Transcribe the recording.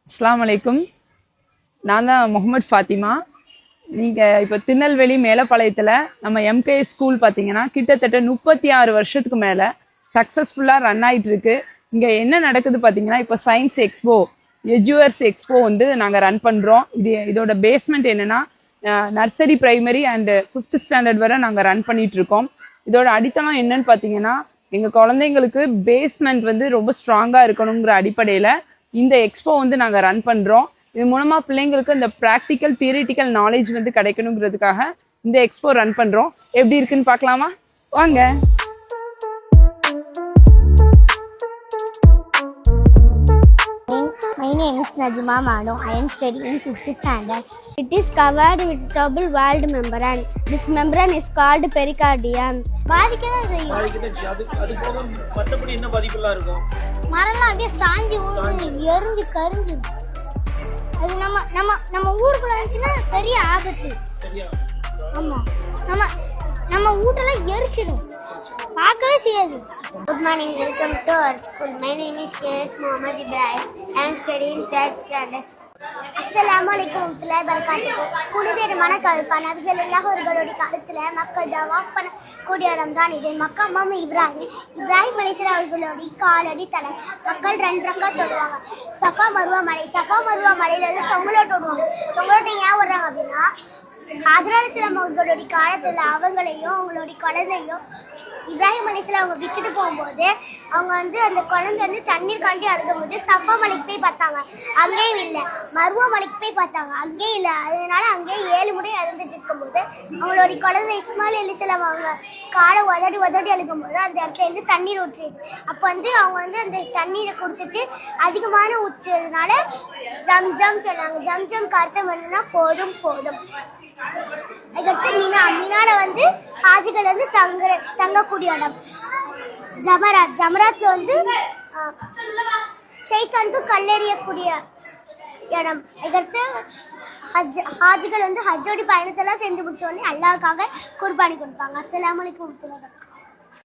அஸ்ஸலாமு அலைக்கும். நான் தான் முகமது ஃபாத்திமா. நீங்கள் இப்போ திருநெல்வேலி மேலப்பாளையத்தில் நம்ம எம்கேஎஸ் ஸ்கூல் பார்த்தீங்கன்னா கிட்டத்தட்ட 36 வருஷத்துக்கு மேலே சக்ஸஸ்ஃபுல்லாக ரன் ஆகிட்டு இருக்கு. இங்கே என்ன நடக்குது பார்த்தீங்கன்னா, இப்போ சயின்ஸ் எக்ஸ்போ, எஜுவர்ஸ் எக்ஸ்போ வந்து நாங்கள் ரன் பண்ணுறோம். இதோட பேஸ்மெண்ட் என்னென்னா nursery, primary and 5th standard வரை நாங்கள் ரன் பண்ணிகிட்ருக்கோம். இதோட அடித்தளம் என்னன்னு பார்த்தீங்கன்னா, எங்கள் குழந்தைங்களுக்கு பேஸ்மெண்ட் வந்து ரொம்ப ஸ்ட்ராங்காக இருக்கணுங்கிற அடிப்படையில் இந்த எக்ஸ்போ வந்து நாங்கள் ரன் பண்ணுறோம். இது மூலமாக பிள்ளைங்களுக்கு இந்த ப்ராக்டிக்கல் தியரிட்டிக்கல் நாலேஜ் வந்து கிடைக்கணுங்கிறதுக்காக இந்த எக்ஸ்போ ரன் பண்ணுறோம். எப்படி இருக்குன்னு பார்க்கலாமா? வாங்க. My name is Najma Mano. I am studying in 5th standard. It is covered with double walled membrane. This membrane is called pericardium. பாதிக்கதான் செய்யும். அது போக மற்றபடி என்ன பாதிப்புலாம் இருக்கும்? மரம்லாம் அப்படியே சாஞ்சி எரிஞ்சு கரிஞ்சு. அது நம்ம ஊருக்குள்ள இருந்துச்சுன்னா பெரிய ஆபத்து. ஆமா, நம்ம வீட்டெல்லாம் எரிச்சிடும், பார்க்கவே செய்யாது. Good morning, welcome to our school. My name is K.S. Muhammad Ibrahim. I am studying 3rd standard. அஸ்ஸலாமுஅலைக்கும் வரஹ்மத்துல்லாஹி வபரகாத்துஹு. புனிதமான கல்பான நபிகளுடைய காலத்தில் மக்கள் தவாப் பண்ண கூடிய ரம்தான் இது. மக்கா மாமு இப்ராஹிம் அலைஹிஸ்ஸலாம் அவர்களுடைய காலடி தலை மக்கள் 2 ரக்காத் தொழுவாங்க. சஃபா மருவா மலையில இருந்து தொங்கலோட்டு ஓடுவாங்க. தொங்கலோட்டை ஏன் ஓடுறாங்க அப்படின்னா, ஹஜ்ரத் அலைஹிஸ்ஸலாம் அவங்களுடைய காலத்தில் அவங்களையும் அவங்களுடைய குழந்தையும் இப்ராஹிம் அலைஹிஸ்ஸலாம் அவங்க விட்டுட்டு போகும்போது அவங்க வந்து அந்த குழந்தை வந்து தண்ணீர் காண்டி அழுகும்போது சஃபா மலைக்கு போய் பார்த்தாங்க, அங்கேயும் இல்லை. மருவா மலைக்கு போய் பார்த்தாங்க, அங்கேயும் இல்லை. அதனால அங்கேயே 7 முறை இறந்துட்டு இருக்கும்போது அவங்களுடைய குழந்தை இஸ்மாயில் அலைஹிஸ்ஸலாம் அவங்க காலை உதடி அழுகும்போது அந்த இடத்துல இருந்து தண்ணீர் ஊற்றிடுது. அப்போ வந்து அவங்க வந்து அந்த தண்ணீரை குடிச்சிட்டு அதிகமான ஊற்றுறதுனால ஜம்ஜம் சொன்னாங்க. ஜம்ஜம் அர்த்தம் என்னன்னா போதும். அதுக்கடுத்து மீனால வந்து ஹாஜிகள் வந்து தங்கக்கூடிய இடம். ஜமராத் வந்து ஷைத்தானுக்கு கல்லெறியக்கூடிய இடம். அதுக்கடுத்து ஹாஜிகள் வந்து ஹஜ்ஜோடி பயணத்தெல்லாம் சேர்ந்து முடிச்ச உடனே அல்லாஹ்வுக்காக குர்பானி கொடுப்பாங்க. அஸ்ஸலாமு அலைக்கும்.